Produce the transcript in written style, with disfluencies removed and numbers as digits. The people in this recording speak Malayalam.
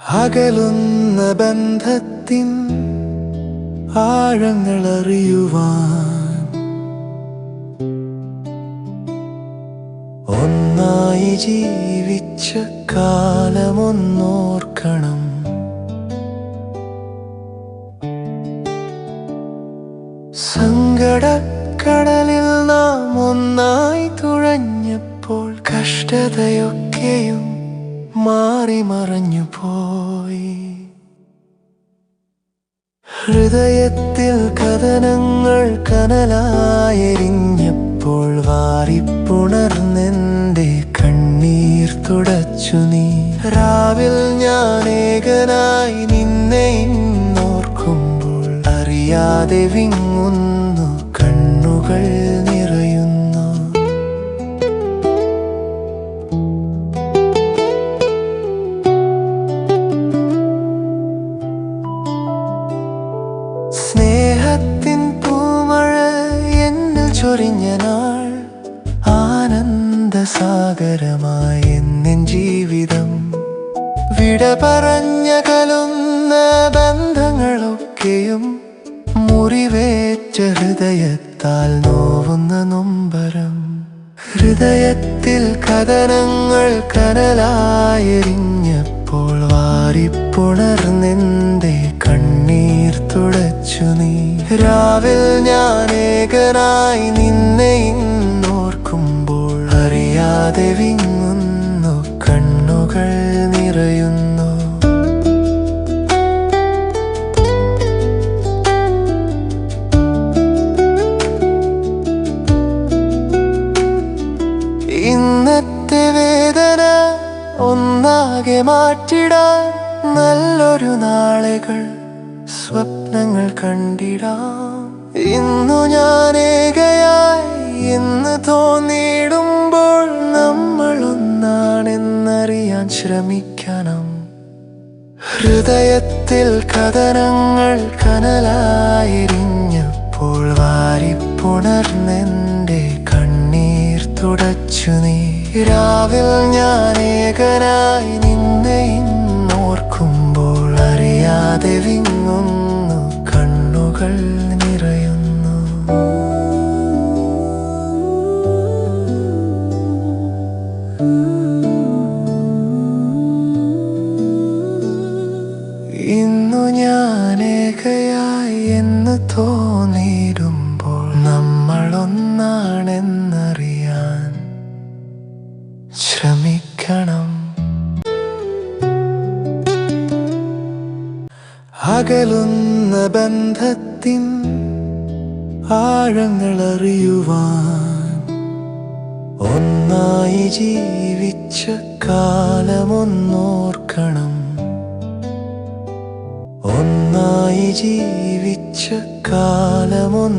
അകലുന്ന ബന്ധത്തിൻ ആഴങ്ങളറിയുവാൻ ഒന്നായി ജീവിച്ച കാലമൊന്നോർക്കണം. സങ്കടക്കടലിൽ നാം ഒന്നായി തുഴഞ്ഞപ്പോൾ കഷ്ടതയൊക്കെയും മാറി മറഞ്ഞു പോയി. ഹൃദയത്തിൽ കഥനങ്ങൾ കനലായെരിഞ്ഞപ്പോൾ വാരിപ്പുണർന്നെന്റെ കണ്ണീർ തുടച്ചു നീ. രാവിൽ ഞാൻ ഏകനായി നിന്നെ ഇന്നോർക്കുമ്പോൾ അറിയാതെ വിങ്ങുന്നു, കണ്ണുകൾ നിറയുന്നു. സ്നേഹത്തിൻ പൂമഴ എന്നിൽ ചൊരിഞ്ഞ നാൾ, ആനന്ദസാഗരമായ എന്നെൻ ജീവിതം. വിട പറഞ്ഞകലുന്ന ബന്ധങ്ങളൊക്കെയും മുറിവേറ്റ ഹൃദയത്താൽ നോവുന്ന നൊമ്പരം. ഹൃദയത്തിൽ കഥനങ്ങൾ കനലായെരിഞ്ഞപ്പോൾ വാരിപ്പുണർന്നെന്റെ കണ്ണീർ തുടച്ചു നീ. രാവിൽ ഞാൻ ഏകനായി നിന്നെ ഇന്നോർക്കുമ്പോൾ അറിയാതെ വിങ്ങുന്നു, കണ്ണുകൾ നിറയുന്നു. ഇന്നത്തെ വേദന ഒന്നാകെ മാറ്റിടാൻ നല്ലൊരു നാളുകൾ സ്വപ്നങ്ങൾ കണ്ടിടാം. ഇന്നു ഞാൻ ഏകയായി എന്ന് തോന്നിയിടുമ്പോൾ നമ്മൾ ഒന്നാണെന്നറിയാൻ ശ്രമിക്കണം. ഹൃദയത്തിൽ കഥനങ്ങൾ കനലായെരിഞ്ഞപ്പോൾ വാരിപ്പുണർന്നെന്റെ കണ്ണീർ തുടച്ചു നീ. രാവിൽ ഞാൻ ഏകനായി നിന്നെ ഇന്നോർക്കുമ്പോൾ അറിയാതെ വിങ്ങുന്നു, കണ്ണുകൾ നിറയുന്നു. ഇന്നു ഞാൻ ഏകയായി എന്ന് തോന്നിയിടുമ്പോൾ നമ്മൾ ഒന്നാണെന്നറിയാൻ ശ്രമിക്കണം. അകലുന്ന ബന്ധത്തിൻ ആഴങ്ങളറിയുവാൻ ഒന്നായി ജീവിച്ച കാലമൊന്നോർക്കണം. ഒന്നായി ജീവിച്ച കാലമൊന്നോർക്കണം.